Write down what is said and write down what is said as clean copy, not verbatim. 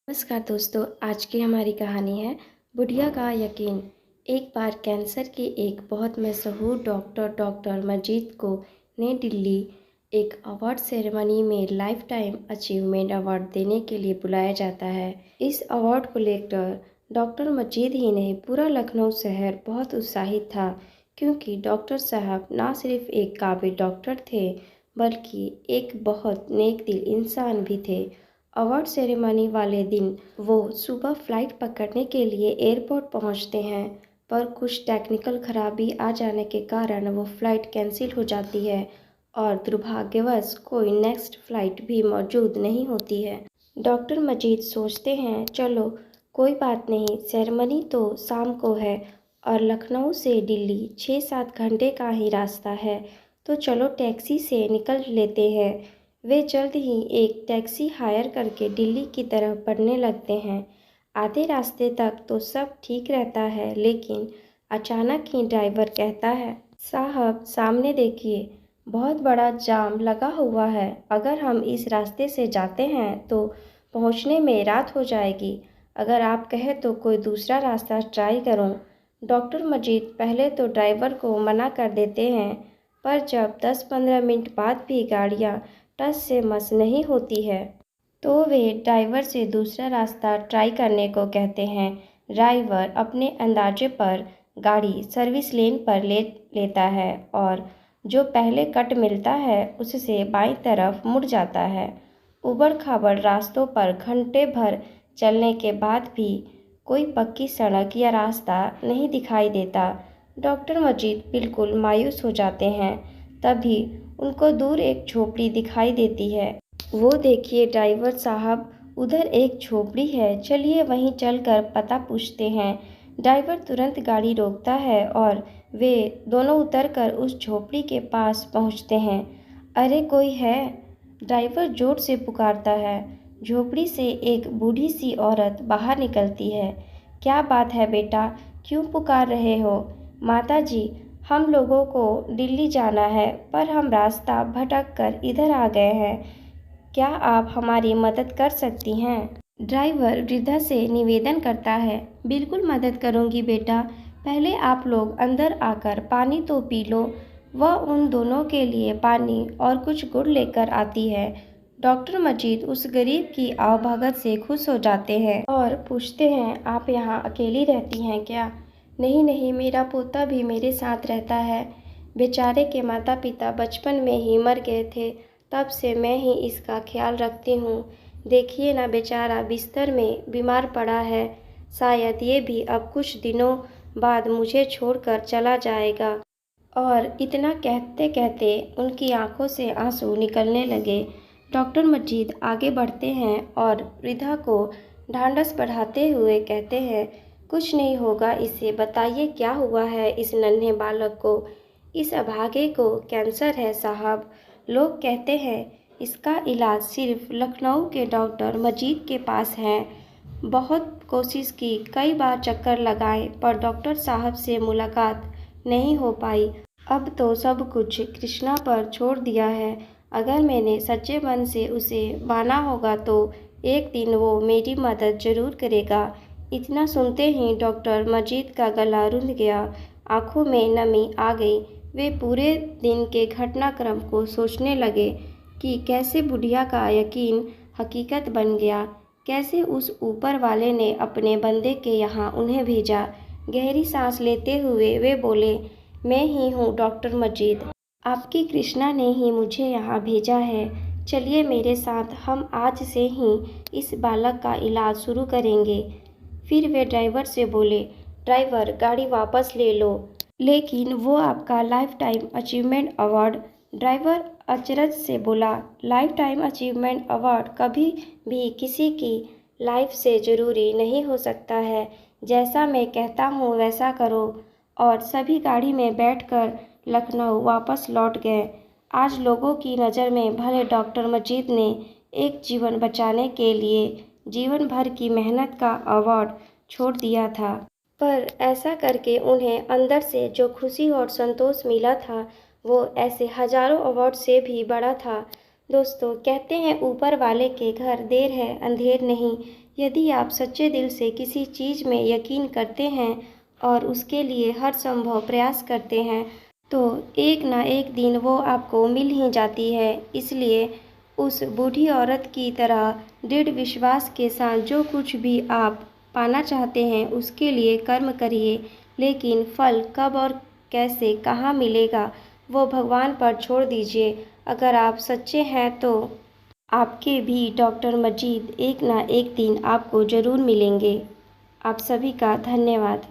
नमस्कार दोस्तों, आज की हमारी कहानी है बुढ़िया का यकीन। एक बार कैंसर के एक बहुत मशहूर डॉक्टर मजीद को नई दिल्ली एक अवार्ड सेरेमनी में लाइफ टाइम अचीवमेंट अवार्ड देने के लिए बुलाया जाता है। इस अवार्ड को लेकर डॉक्टर मजीद ही नहीं, पूरा लखनऊ शहर बहुत उत्साहित था, क्योंकि डॉक्टर साहब ना सिर्फ एक काबिल डॉक्टर थे बल्कि एक बहुत नेक दिल इंसान भी थे। अवार्ड सेरेमनी वाले दिन वो सुबह फ्लाइट पकड़ने के लिए एयरपोर्ट पहुंचते हैं, पर कुछ टेक्निकल खराबी आ जाने के कारण वो फ़्लाइट कैंसिल हो जाती है और दुर्भाग्यवश कोई नेक्स्ट फ़्लाइट भी मौजूद नहीं होती है। डॉक्टर मजीद सोचते हैं, चलो कोई बात नहीं, सेरेमनी तो शाम को है और लखनऊ से दिल्ली 6-7 घंटे का ही रास्ता है, तो चलो टैक्सी से निकल लेते हैं। वे जल्द ही एक टैक्सी हायर करके दिल्ली की तरफ बढ़ने लगते हैं। आधे रास्ते तक तो सब ठीक रहता है, लेकिन अचानक ही ड्राइवर कहता है, साहब सामने देखिए, बहुत बड़ा जाम लगा हुआ है। अगर हम इस रास्ते से जाते हैं तो पहुंचने में रात हो जाएगी। अगर आप कहें तो कोई दूसरा रास्ता ट्राई करूं। डॉक्टर मजीद पहले तो ड्राइवर को मना कर देते हैं, पर जब 10-15 मिनट बाद भी गाड़ियां टस से मस नहीं होती है तो वे ड्राइवर से दूसरा रास्ता ट्राई करने को कहते हैं। ड्राइवर अपने अंदाजे पर गाड़ी सर्विस लेन पर लेता है और जो पहले कट मिलता है उससे बाईं तरफ मुड़ जाता है। उबड़-खाबड़ रास्तों पर घंटे भर चलने के बाद भी कोई पक्की सड़क या रास्ता नहीं दिखाई देता। डॉक्टर मजीद बिल्कुल मायूस हो जाते हैं। तभी उनको दूर एक झोपड़ी दिखाई देती है। वो देखिए ड्राइवर साहब, उधर एक झोपड़ी है, चलिए वहीं चलकर पता पूछते हैं। ड्राइवर तुरंत गाड़ी रोकता है और वे दोनों उतरकर उस झोपड़ी के पास पहुंचते हैं। अरे कोई है, ड्राइवर जोर से पुकारता है। झोपड़ी से एक बूढ़ी सी औरत बाहर निकलती है। क्या बात है बेटा, क्यों पुकार रहे हो? माता जी, हम लोगों को दिल्ली जाना है, पर हम रास्ता भटक कर इधर आ गए हैं। क्या आप हमारी मदद कर सकती हैं? ड्राइवर वृद्धा से निवेदन करता है, बिल्कुल मदद करूंगी बेटा। पहले आप लोग अंदर आकर पानी तो पी लो। वह उन दोनों के लिए पानी और कुछ गुड़ लेकर आती है। डॉक्टर मजीद उस गरीब की आवभगत से खुश हो जाते हैं और पूछते हैं, आप यहाँ अकेली रहती हैं क्या? नहीं नहीं, मेरा पोता भी मेरे साथ रहता है। बेचारे के माता पिता बचपन में ही मर गए थे, तब से मैं ही इसका ख्याल रखती हूँ। देखिए ना, बेचारा बिस्तर में बीमार पड़ा है। शायद ये भी अब कुछ दिनों बाद मुझे छोड़कर चला जाएगा। और इतना कहते कहते उनकी आंखों से आंसू निकलने लगे। डॉक्टर मजीद आगे बढ़ते हैं और वृद्धा को ढांढस बढ़ाते हुए कहते हैं, कुछ नहीं होगा इसे, बताइए क्या हुआ है इस नन्हे बालक को? इस अभागे को कैंसर है साहब। लोग कहते हैं इसका इलाज सिर्फ लखनऊ के डॉक्टर मजीद के पास है। बहुत कोशिश की, कई बार चक्कर लगाए, पर डॉक्टर साहब से मुलाकात नहीं हो पाई। अब तो सब कुछ कृष्णा पर छोड़ दिया है। अगर मैंने सच्चे मन से उसे माना होगा तो एक दिन वो मेरी मदद ज़रूर करेगा। इतना सुनते ही डॉक्टर मजीद का गला रुंध गया, आंखों में नमी आ गई। वे पूरे दिन के घटनाक्रम को सोचने लगे कि कैसे बुढ़िया का यकीन हकीकत बन गया, कैसे उस ऊपर वाले ने अपने बंदे के यहाँ उन्हें भेजा। गहरी सांस लेते हुए वे बोले, मैं ही हूँ डॉक्टर मजीद, आपकी कृष्णा ने ही मुझे यहाँ भेजा है। चलिए मेरे साथ, हम आज से ही इस बालक का इलाज शुरू करेंगे। फिर वे ड्राइवर से बोले, ड्राइवर गाड़ी वापस ले लो, लेकिन वो आपका life time achievement award. Driver अचरज से बोला, लाइफ टाइम अचीवमेंट अवार्ड कभी भी किसी की लाइफ से ज़रूरी नहीं हो सकता है। जैसा मैं कहता हूँ वैसा करो। और सभी गाड़ी में बैठकर लखनऊ वापस लौट गए। आज लोगों की नज़र में भले डॉक्टर मजीद ने एक जीवन बचाने के लिए जीवन भर की मेहनत का अवार्ड छोड़ दिया था, पर ऐसा करके उन्हें अंदर से जो खुशी और संतोष मिला था वो ऐसे हजारों अवार्ड से भी बड़ा था। दोस्तों कहते हैं ऊपर वाले के घर देर है अंधेर नहीं। यदि आप सच्चे दिल से किसी चीज़ में यकीन करते हैं और उसके लिए हर संभव प्रयास करते हैं तो एक ना एक दिन वो आपको मिल ही जाती है। इसलिए उस बूढ़ी औरत की तरह दृढ़ विश्वास के साथ जो कुछ भी आप पाना चाहते हैं उसके लिए कर्म करिए, लेकिन फल कब और कैसे कहाँ मिलेगा वो भगवान पर छोड़ दीजिए। अगर आप सच्चे हैं तो आपके भी डॉक्टर मजीद एक ना एक दिन आपको ज़रूर मिलेंगे। आप सभी का धन्यवाद।